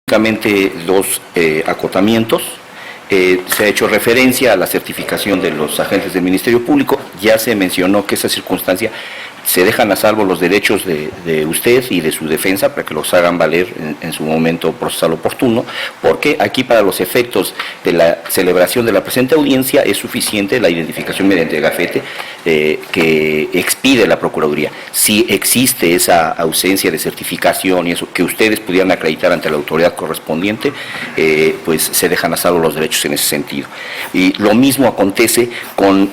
Únicamente dos acotamientos. Se ha hecho referencia a la certificación de los agentes del Ministerio Público. Ya se mencionó que esa circunstancia se dejan a salvo los derechos de usted y de su defensa para que los hagan valer en su momento procesal oportuno, porque aquí para los efectos de la celebración de la presente audiencia es suficiente la identificación mediante gafete que expide la Procuraduría. Si existe esa ausencia de certificación y eso que ustedes pudieran acreditar ante la autoridad correspondiente, pues se dejan a salvo los derechos en ese sentido. Y lo mismo acontece con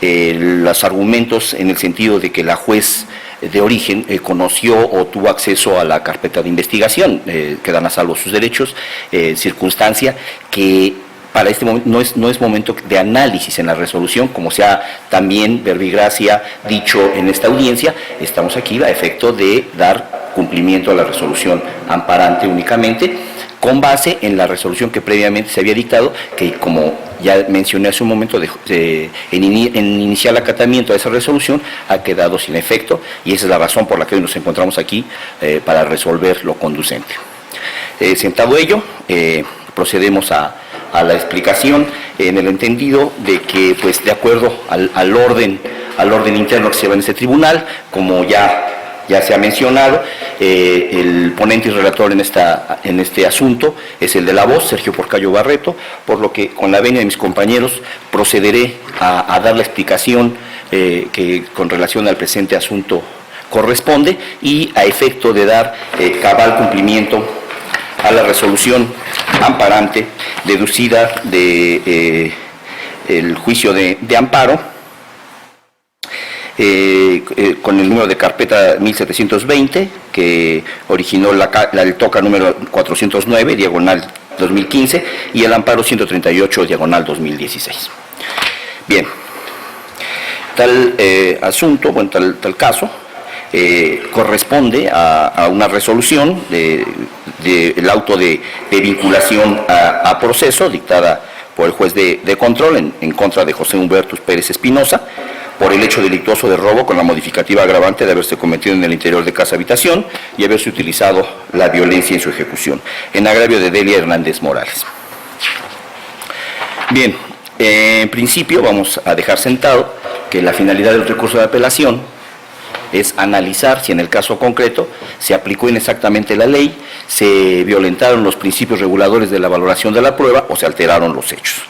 los argumentos en el sentido de que la juez de origen conoció o tuvo acceso a la carpeta de investigación, quedan a salvo sus derechos, circunstancia que para este momento no es momento de análisis en la resolución, como se ha también verbigracia dicho en esta audiencia. Estamos aquí a efecto de dar cumplimiento a la resolución amparante únicamente, con base en la resolución que previamente se había dictado, que como ya mencioné hace un momento, en iniciar el acatamiento de esa resolución ha quedado sin efecto, y esa es la razón por la que hoy nos encontramos aquí para resolver lo conducente. Sentado ello, procedemos a la explicación en el entendido de que, pues, de acuerdo al orden interno que se lleva en este tribunal, como ya se ha mencionado, el ponente y relator en este asunto es el de la voz, Sergio Porcayo Barreto, por lo que con la venia de mis compañeros procederé a dar la explicación que con relación al presente asunto corresponde, y a efecto de dar cabal cumplimiento a la resolución amparante deducida de el juicio de amparo, con el número de carpeta 1720, que originó el TOCA número 409, diagonal 2015, y el amparo 138, diagonal 2016. Bien, tal asunto, bueno, tal caso, corresponde a una resolución del auto de vinculación a proceso dictada por el juez de control en contra de José Humbertus Pérez Espinosa, por el hecho delictuoso de robo con la modificativa agravante de haberse cometido en el interior de casa-habitación y haberse utilizado la violencia en su ejecución, en agravio de Delia Hernández Morales. Bien, en principio vamos a dejar sentado que la finalidad del recurso de apelación es analizar si en el caso concreto se aplicó inexactamente la ley, se violentaron los principios reguladores de la valoración de la prueba o se alteraron los hechos.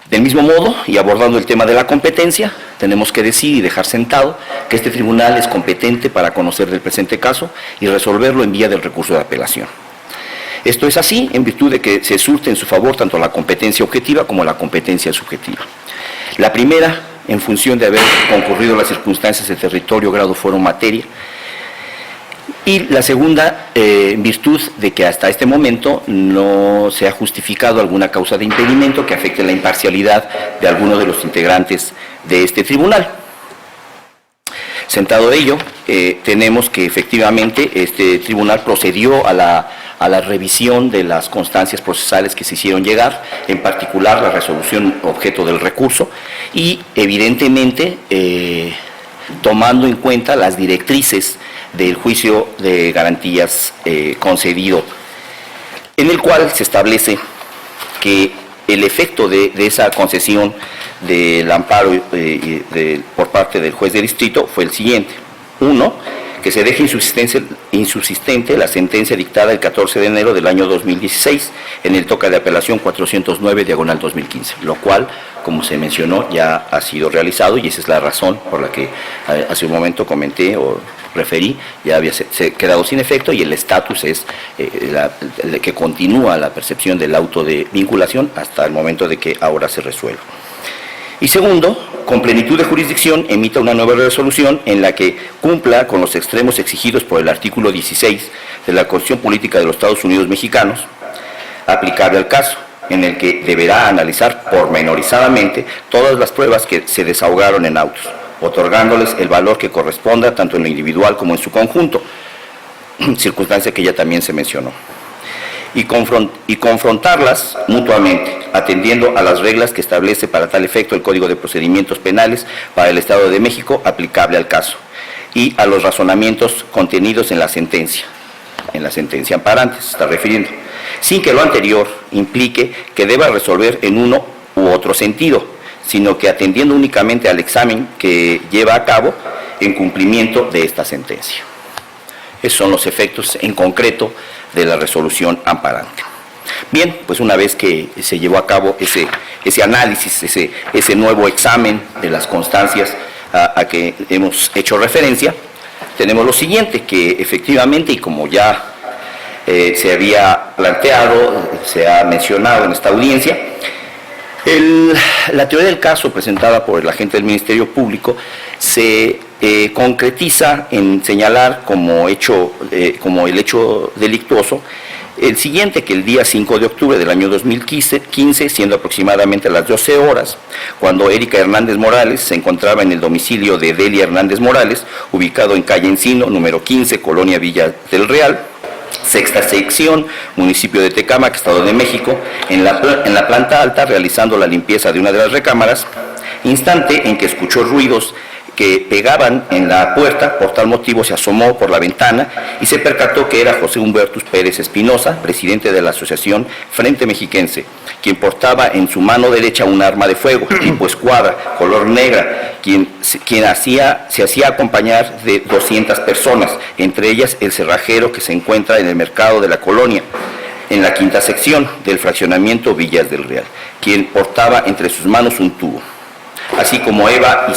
Del mismo modo, y abordando el tema de la competencia, tenemos que decir y dejar sentado que este tribunal es competente para conocer del presente caso y resolverlo en vía del recurso de apelación. Esto es así en virtud de que se surte en su favor tanto la competencia objetiva como la competencia subjetiva. La primera, en función de haber concurrido las circunstancias de territorio, grado, fuero, materia, y la segunda, en virtud de que hasta este momento no se ha justificado alguna causa de impedimento que afecte la imparcialidad de alguno de los integrantes de este tribunal. Sentado ello, tenemos que efectivamente este tribunal procedió a la revisión de las constancias procesales que se hicieron llegar, en particular la resolución objeto del recurso, y evidentemente tomando en cuenta las directrices del juicio de garantías concedido, en el cual se establece que el efecto de esa concesión del amparo por parte del juez de distrito fue el siguiente. Uno, que se deje insubsistente la sentencia dictada el 14 de enero del año 2016 en el TOCA de apelación 409, diagonal 2015, lo cual, como se mencionó, ya ha sido realizado, y esa es la razón por la que hace un momento comenté o referí, ya había quedado sin efecto, y el estatus es que continúa la percepción del auto de vinculación hasta el momento de que ahora se resuelva. Y segundo, con plenitud de jurisdicción, emita una nueva resolución en la que cumpla con los extremos exigidos por el artículo 16 de la Constitución Política de los Estados Unidos Mexicanos, aplicable al caso, en el que deberá analizar pormenorizadamente todas las pruebas que se desahogaron en autos, otorgándoles el valor que corresponda tanto en lo individual como en su conjunto, circunstancia que ya también se mencionó, y confrontarlas mutuamente, atendiendo a las reglas que establece para tal efecto el Código de Procedimientos Penales para el Estado de México aplicable al caso, y a los razonamientos contenidos en la sentencia, en la sentencia amparante, se está refiriendo, sin que lo anterior implique que deba resolver en uno u otro sentido, sino que atendiendo únicamente al examen que lleva a cabo en cumplimiento de esta sentencia. Esos son los efectos en concreto de la resolución amparante. Bien, pues una vez que se llevó a cabo ese análisis, ese nuevo examen de las constancias a que hemos hecho referencia, tenemos lo siguiente, que efectivamente, y como ya se había planteado, se ha mencionado en esta audiencia, la teoría del caso presentada por el agente del Ministerio Público se concretiza en señalar como el hecho delictuoso el siguiente, que el día 5 de octubre del año 2015, siendo aproximadamente a las 12 horas, cuando Erika Hernández Morales se encontraba en el domicilio de Delia Hernández Morales, ubicado en calle Encino, número 15, Colonia Villa del Real, sexta sección, municipio de Tecámac, Estado de México, en la planta alta, realizando la limpieza de una de las recámaras, instante en que escuchó ruidos que pegaban en la puerta. Por tal motivo se asomó por la ventana y se percató que era José Humbertus Pérez Espinosa, presidente de la Asociación Frente Mexiquense, quien portaba en su mano derecha un arma de fuego tipo escuadra, color negra, quien se hacía acompañar de 200 personas, entre ellas el cerrajero que se encuentra en el mercado de la Colonia, en la quinta sección del fraccionamiento Villas del Real, quien portaba entre sus manos un tubo, así como Eva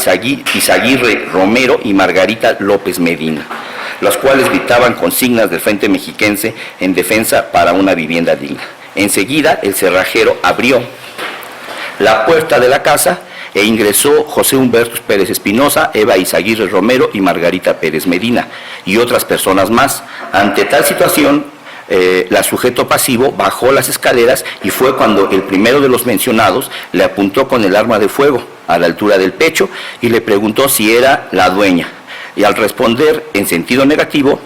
Izaguirre Romero y Margarita López Medina, las cuales gritaban consignas del Frente Mexiquense en defensa para una vivienda digna. Enseguida el cerrajero abrió la puerta de la casa e ingresó José Humbertus Pérez Espinosa, Eva Izaguirre Romero y Margarita Pérez Medina y otras personas más. Ante tal situación, la sujeto pasivo bajó las escaleras y fue cuando el primero de los mencionados le apuntó con el arma de fuego a la altura del pecho y le preguntó si era la dueña. Y al responder en sentido negativo,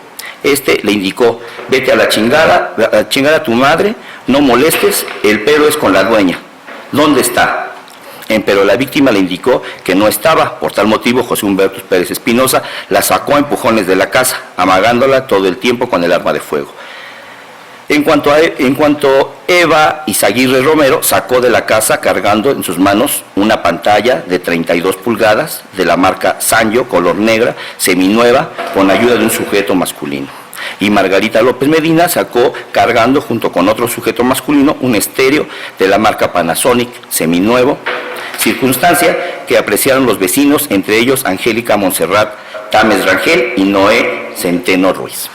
le indicó: vete a la chingada a tu madre, no molestes, el pedo es con la dueña. ¿Dónde está? Pero la víctima le indicó que no estaba. Por tal motivo, José Humbertus Pérez Espinosa la sacó a empujones de la casa, amagándola todo el tiempo con el arma de fuego. En cuanto Eva Izaguirre Romero sacó de la casa cargando en sus manos una pantalla de 32 pulgadas de la marca Sanyo, color negra, seminueva, con ayuda de un sujeto masculino. Y Margarita López Medina sacó cargando junto con otro sujeto masculino un estéreo de la marca Panasonic, seminuevo, circunstancia que apreciaron los vecinos, entre ellos Angélica Montserrat Tames Rangel y Noé Centeno Ruiz.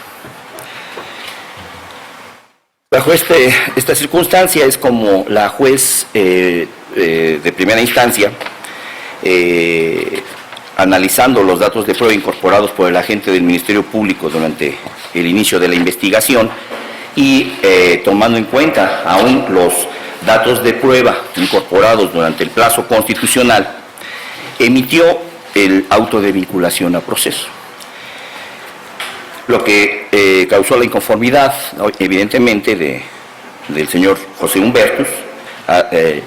Bajo esta circunstancia es como la juez de primera instancia, analizando los datos de prueba incorporados por el agente del Ministerio Público durante el inicio de la investigación y tomando en cuenta aún los datos de prueba incorporados durante el plazo constitucional, emitió el auto de vinculación a proceso. Lo que causó la inconformidad, evidentemente, del señor José Humbertus,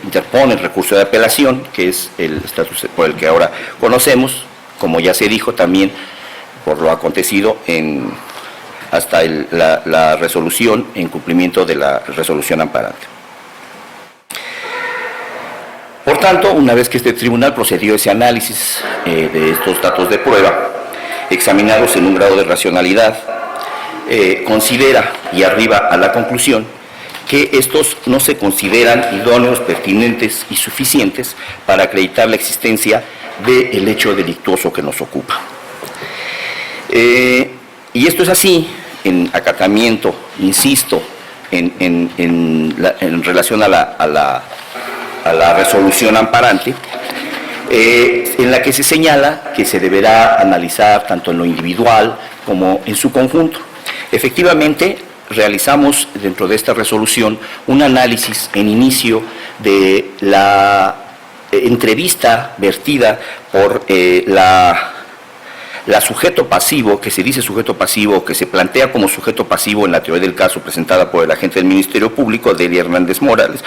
interpone el recurso de apelación, que es el estatus por el que ahora conocemos, como ya se dijo también, por lo acontecido hasta la resolución, en cumplimiento de la resolución amparante. Por tanto, una vez que este tribunal procedió a ese análisis de estos datos de prueba, examinados en un grado de racionalidad, considera y arriba a la conclusión que estos no se consideran idóneos, pertinentes y suficientes para acreditar la existencia del hecho delictuoso que nos ocupa. Y esto es así en acatamiento, insisto, en relación a la resolución amparante, en la que se señala que se deberá analizar tanto en lo individual como en su conjunto. Efectivamente, realizamos dentro de esta resolución un análisis en inicio de la entrevista vertida por la sujeto pasivo, que se dice sujeto pasivo, que se plantea como sujeto pasivo en la teoría del caso presentada por el agente del Ministerio Público, Erika Hernández Morales,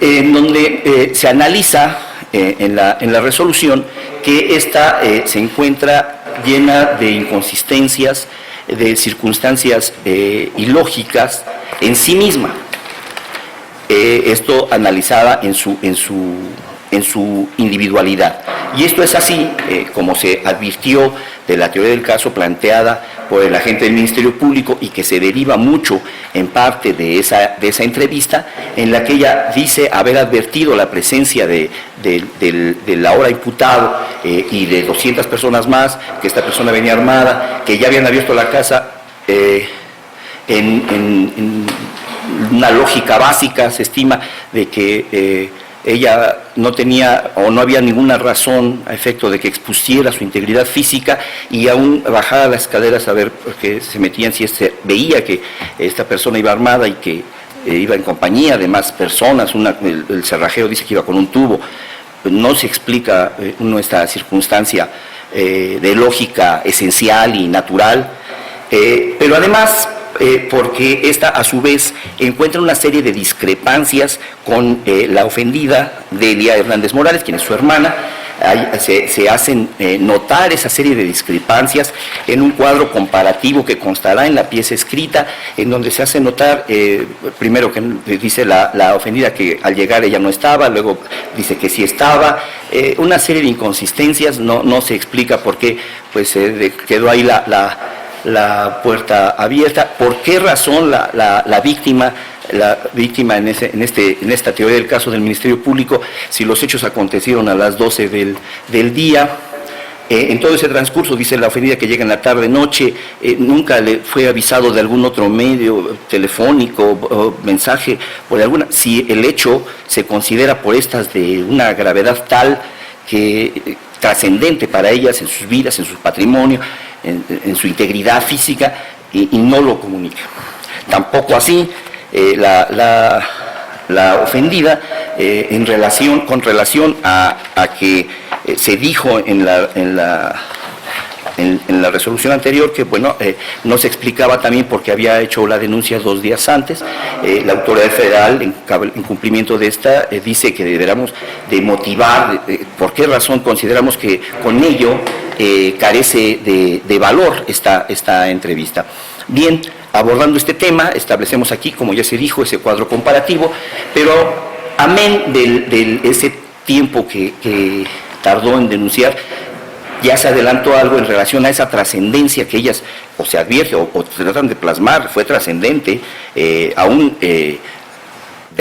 en donde se analiza en la resolución que ésta se encuentra llena de inconsistencias, de circunstancias ilógicas en sí misma. Esto analizada en su individualidad. Y esto es así, como se advirtió de la teoría del caso planteada por el agente del Ministerio Público y que se deriva mucho en parte de esa entrevista, en la que ella dice haber advertido la presencia del ahora imputado y de 200 personas más, que esta persona venía armada, que ya habían abierto la casa en una lógica básica. Se estima de que ella no tenía o no había ninguna razón a efecto de que expusiera su integridad física, y aún bajara las escaleras a ver que se metían, si veía que esta persona iba armada y que iba en compañía de más personas. El cerrajero dice que iba con un tubo. No se explica esta circunstancia de lógica esencial y natural, pero además porque esta a su vez encuentra una serie de discrepancias con la ofendida, Delia Hernández Morales, quien es su hermana. Se hacen notar esa serie de discrepancias en un cuadro comparativo que constará en la pieza escrita, en donde se hace notar, primero que dice la ofendida que al llegar ella no estaba, luego dice que sí estaba, una serie de inconsistencias. No se explica por qué pues quedó ahí la puerta abierta. ¿Por qué razón la víctima en esta teoría del caso del Ministerio Público, si los hechos acontecieron a las 12 del día, en todo ese transcurso, dice la ofendida, que llega en la tarde-noche, nunca le fue avisado de algún otro medio telefónico o mensaje por alguna? Si el hecho se considera por estas de una gravedad tal que trascendente para ellas, en sus vidas, en su patrimonio, en su integridad física, y no lo comunica. Tampoco así la ofendida con relación a que se dijo en la resolución anterior que no se explicaba también porque había hecho la denuncia 2 días antes. La autoridad federal, en cumplimiento de esta, dice que deberíamos de motivar por qué razón consideramos que con ello carece de valor esta entrevista. Bien, abordando este tema, establecemos aquí, como ya se dijo, ese cuadro comparativo, pero amén de ese tiempo que tardó en denunciar, ya se adelantó algo en relación a esa trascendencia que ellas o se advierte o tratan de plasmar. Fue trascendente, aún de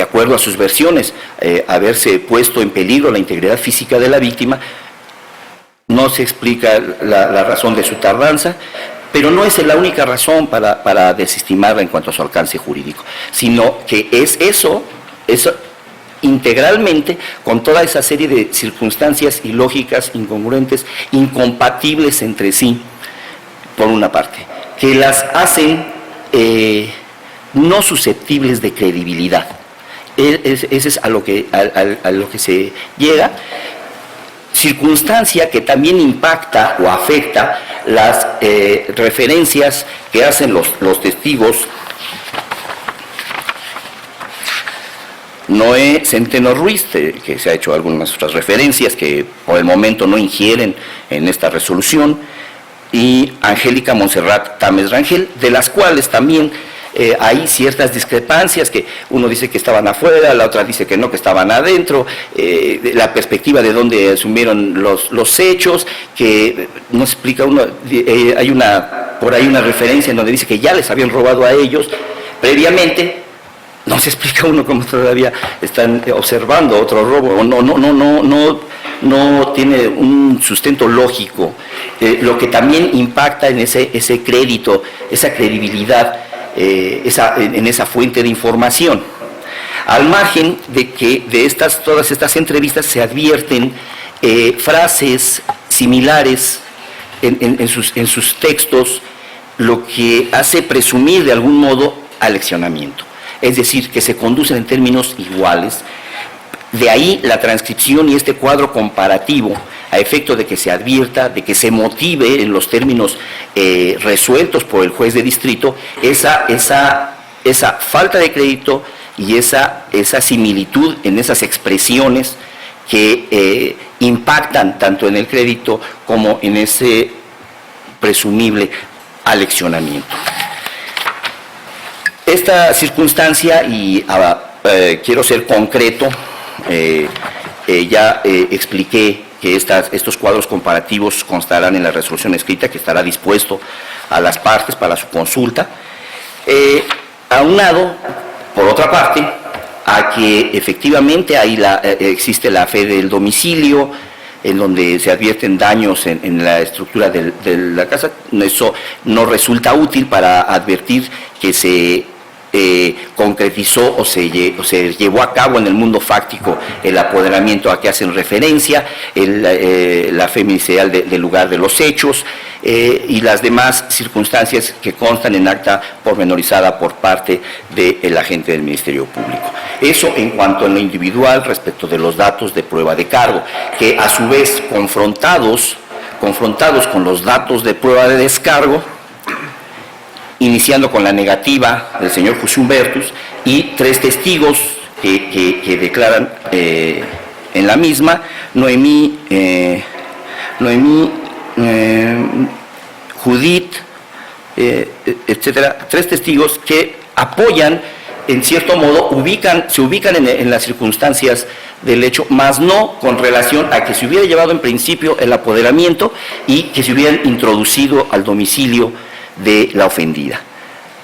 acuerdo a sus versiones, haberse puesto en peligro la integridad física de la víctima. No se explica la razón de su tardanza, pero no es la única razón para desestimarla en cuanto a su alcance jurídico, sino que es eso integralmente, con toda esa serie de circunstancias ilógicas, incongruentes, incompatibles entre sí, por una parte, que las hacen no susceptibles de credibilidad. Ese es a lo que se llega. Circunstancia que también impacta o afecta las referencias que hacen los testigos Noé Centeno Ruiz, que se ha hecho algunas otras referencias que por el momento no ingieren en esta resolución, y Angélica Montserrat Tames Rangel, de las cuales también hay ciertas discrepancias, que uno dice que estaban afuera, la otra dice que no, que estaban adentro, la perspectiva de dónde asumieron los hechos, que no explica uno. Hay por ahí una referencia en donde dice que ya les habían robado a ellos previamente. No se explica uno cómo todavía están observando otro robo, o no tiene un sustento lógico, lo que también impacta en ese crédito, esa credibilidad, en esa fuente de información. Al margen de que todas estas entrevistas se advierten frases similares en sus textos, lo que hace presumir de algún modo aleccionamiento. Es decir, que se conducen en términos iguales. De ahí la transcripción y este cuadro comparativo, a efecto de que se advierta, de que se motive en los términos resueltos por el juez de distrito, esa falta de crédito y esa similitud en esas expresiones que impactan tanto en el crédito como en ese presumible aleccionamiento. Esta circunstancia, y quiero ser concreto, ya expliqué que estos cuadros comparativos constarán en la resolución escrita que estará dispuesto a las partes para su consulta, aunado, por otra parte, a que efectivamente ahí existe la fe del domicilio, en donde se advierten daños en la estructura de la casa. Eso no resulta útil para advertir que se concretizó o se llevó a cabo en el mundo fáctico el apoderamiento a que hacen referencia, la fe ministerial del lugar de los hechos y las demás circunstancias que constan en acta pormenorizada por parte del agente del Ministerio Público. Eso en cuanto a lo individual respecto de los datos de prueba de cargo, que a su vez confrontados con los datos de prueba de descargo, iniciando con la negativa del señor José Humbertus y 3 testigos que declaran en la misma, Noemí, Judith, etcétera, 3 testigos que apoyan, en cierto modo, se ubican en las circunstancias del hecho, más no con relación a que se hubiera llevado en principio el apoderamiento y que se hubieran introducido al domicilio de la ofendida.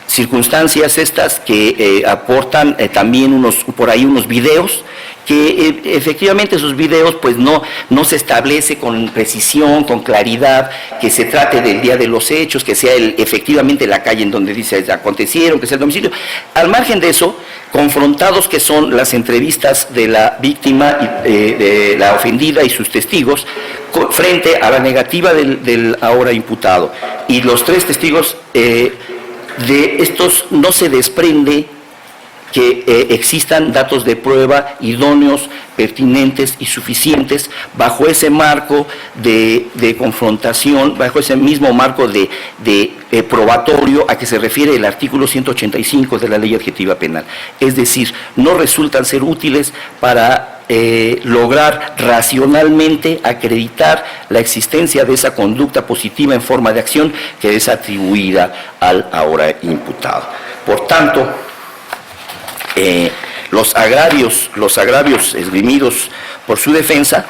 Circunstancias estas que aportan también por ahí unos videos, que efectivamente esos videos pues no se establece con precisión, con claridad, que se trate del día de los hechos, que sea efectivamente la calle en donde dice acontecieron, que sea el domicilio. Al margen de eso, confrontados que son las entrevistas de la víctima, de la ofendida y sus testigos, frente a la negativa del ahora imputado. Y los 3 testigos, de estos no se desprende que existan datos de prueba idóneos, pertinentes y suficientes bajo ese marco de confrontación, bajo ese mismo marco de probatorio a que se refiere el artículo 185 de la Ley Adjetiva Penal. Es decir, no resultan ser útiles para lograr racionalmente acreditar la existencia de esa conducta positiva en forma de acción que es atribuida al ahora imputado. Por tanto, los agravios esgrimidos por su defensa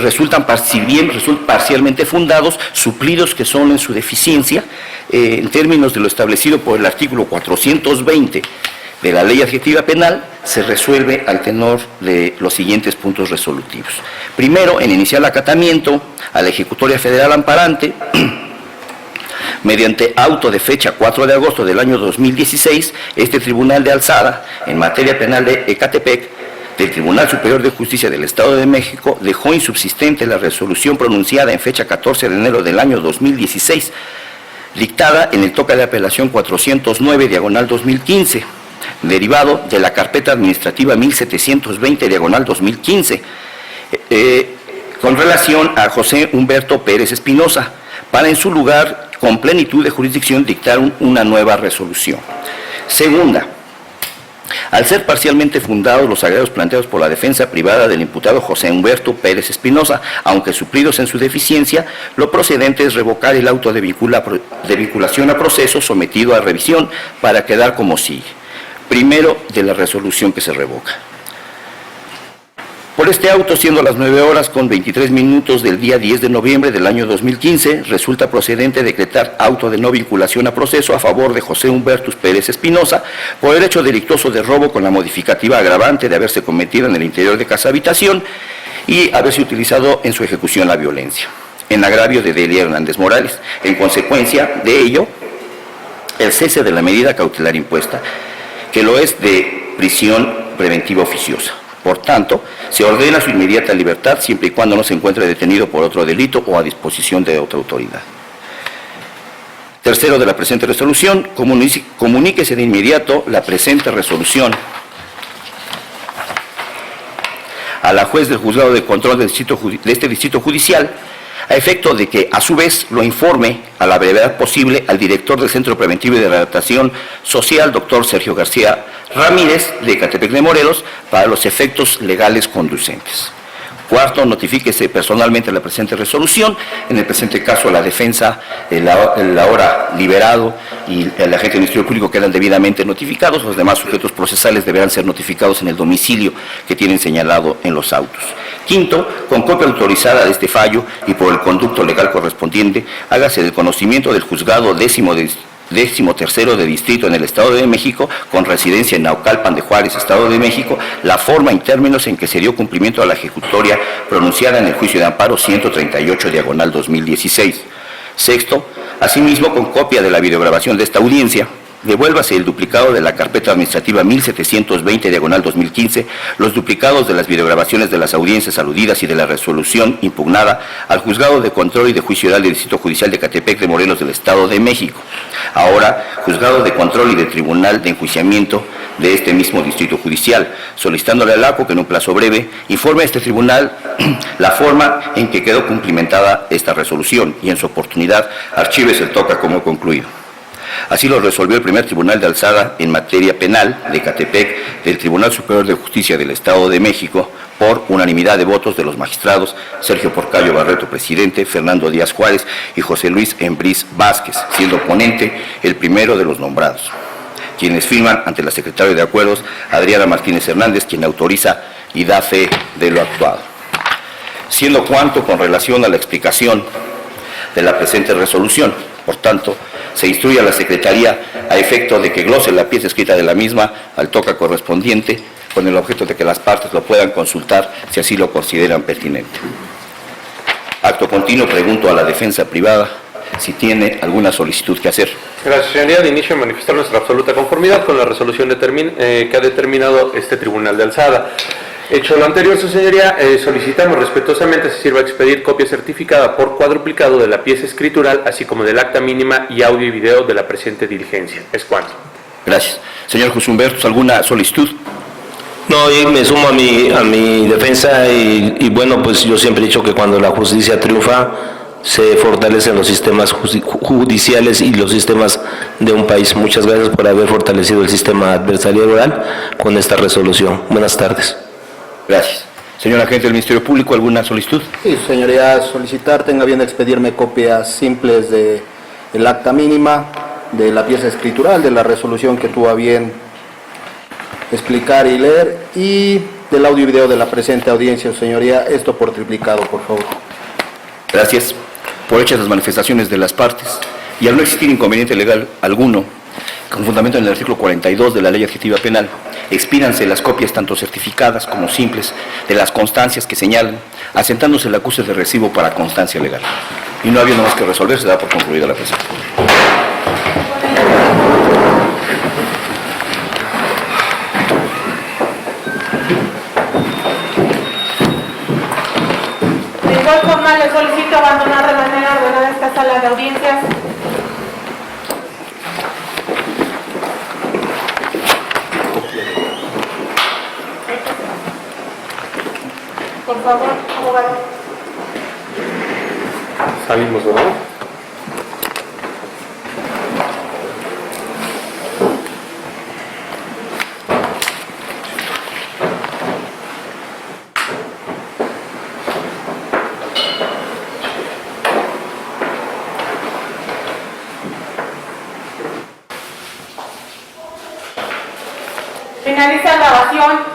resultan parcialmente fundados, suplidos que son en su deficiencia, en términos de lo establecido por el artículo 420 de la Ley Adjetiva Penal, se resuelve al tenor de los siguientes puntos resolutivos. Primero, en inicial acatamiento a la Ejecutoria Federal Amparante, mediante auto de fecha 4 de agosto del año 2016, este Tribunal de Alzada, en materia penal de Ecatepec, del Tribunal Superior de Justicia del Estado de México, dejó insubsistente la resolución pronunciada en fecha 14 de enero del año 2016, dictada en el toque de apelación 409/2015, derivado de la carpeta administrativa 1720/2015, con relación a José Humberto Pérez Espinosa, para en su lugar, con plenitud de jurisdicción, dictar una nueva resolución. Segunda, al ser parcialmente fundados los agravios planteados por la defensa privada del imputado José Humberto Pérez Espinosa, aunque suplidos en su deficiencia, lo procedente es revocar el auto de vinculación a proceso sometido a revisión para quedar como sigue. Primero, de la resolución que se revoca. Por este auto, siendo las 9:23 del día 10 de noviembre del año 2015, resulta procedente decretar auto de no vinculación a proceso a favor de José Humberto Pérez Espinosa por el hecho delictuoso de robo con la modificativa agravante de haberse cometido en el interior de casa habitación y haberse utilizado en su ejecución la violencia, en agravio de Delia Hernández Morales. En consecuencia de ello, el cese de la medida cautelar impuesta, que lo es de prisión preventiva oficiosa. Por tanto, se ordena su inmediata libertad siempre y cuando no se encuentre detenido por otro delito o a disposición de otra autoridad. Tercero de la presente resolución, comuníquese de inmediato la presente resolución a la juez del juzgado de control de este distrito judicial, a efecto de que, a su vez, lo informe a la brevedad posible al director del Centro Preventivo y de Readaptación Social, doctor Sergio García Ramírez, de Ecatepec de Morelos, para los efectos legales conducentes. Cuarto, notifíquese personalmente la presente resolución. En el presente caso, la defensa, el ahora liberado y el agente del Ministerio Público quedan debidamente notificados. Los demás sujetos procesales deberán ser notificados en el domicilio que tienen señalado en los autos. Quinto, con copia autorizada de este fallo y por el conducto legal correspondiente, hágase del conocimiento del juzgado 13º de distrito en el Estado de México, con residencia en Naucalpan de Juárez, Estado de México, la forma y términos en que se dio cumplimiento a la ejecutoria pronunciada en el juicio de amparo 138/2016. Sexto, asimismo, con copia de la videograbación de esta audiencia, devuélvase el duplicado de la carpeta administrativa 1720/2015, los duplicados de las videograbaciones de las audiencias aludidas y de la resolución impugnada al Juzgado de Control y de Juicio Oral del Distrito Judicial de Catepec de Morelos del Estado de México. Ahora, Juzgado de Control y de Tribunal de Enjuiciamiento de este mismo Distrito Judicial, solicitándole al ACO que en un plazo breve informe a este tribunal la forma en que quedó cumplimentada esta resolución y en su oportunidad archívese el toca como concluido. Así lo resolvió el primer tribunal de alzada en materia penal de Catepec del Tribunal Superior de Justicia del Estado de México por unanimidad de votos de los magistrados Sergio Porcayo Barreto, presidente, Fernando Díaz Juárez y José Luis Embriz Vázquez, siendo ponente el primero de los nombrados, quienes firman ante la secretaria de Acuerdos, Adriana Martínez Hernández, quien autoriza y da fe de lo actuado. Siendo cuanto con relación a la explicación de la presente resolución, por tanto, se instruye a la Secretaría a efecto de que glose la pieza escrita de la misma al toca correspondiente, con el objeto de que las partes lo puedan consultar si así lo consideran pertinente. Acto continuo, pregunto a la defensa privada si tiene alguna solicitud que hacer. Gracias, señoría. De inicio, manifestar nuestra absoluta conformidad con la resolución que ha determinado este tribunal de alzada. Hecho lo anterior, su señoría, solicitamos respetuosamente se sirva a expedir copia certificada por cuadruplicado de la pieza escritural, así como del acta mínima y audio y video de la presente diligencia. Es cuanto. Gracias. Señor José Humberto, ¿alguna solicitud? No, y me sumo a mi defensa y bueno, pues yo siempre he dicho que cuando la justicia triunfa, se fortalecen los sistemas judiciales y los sistemas de un país. Muchas gracias por haber fortalecido el sistema adversarial oral con esta resolución. Buenas tardes. Gracias. Señor agente del Ministerio Público, ¿alguna solicitud? Sí, señoría, solicitar tenga bien de expedirme copias simples del acta mínima, de la pieza escritural, de la resolución que tuvo a bien explicar y leer, y del audio y video de la presente audiencia, señoría, esto por triplicado, por favor. Gracias. Por hechas las manifestaciones de las partes, y al no existir inconveniente legal alguno, con fundamento en el artículo 42 de la Ley Adjetiva Penal, expídanse las copias tanto certificadas como simples de las constancias que señalan, asentándose el acuse de recibo para constancia legal. Y no habiendo más que resolver, se da por concluida la presente. De igual forma, le solicito abandonar de manera ordenada esta sala de audiencias. Por favor, abogado. Salimos, ¿verdad? Finaliza la grabación.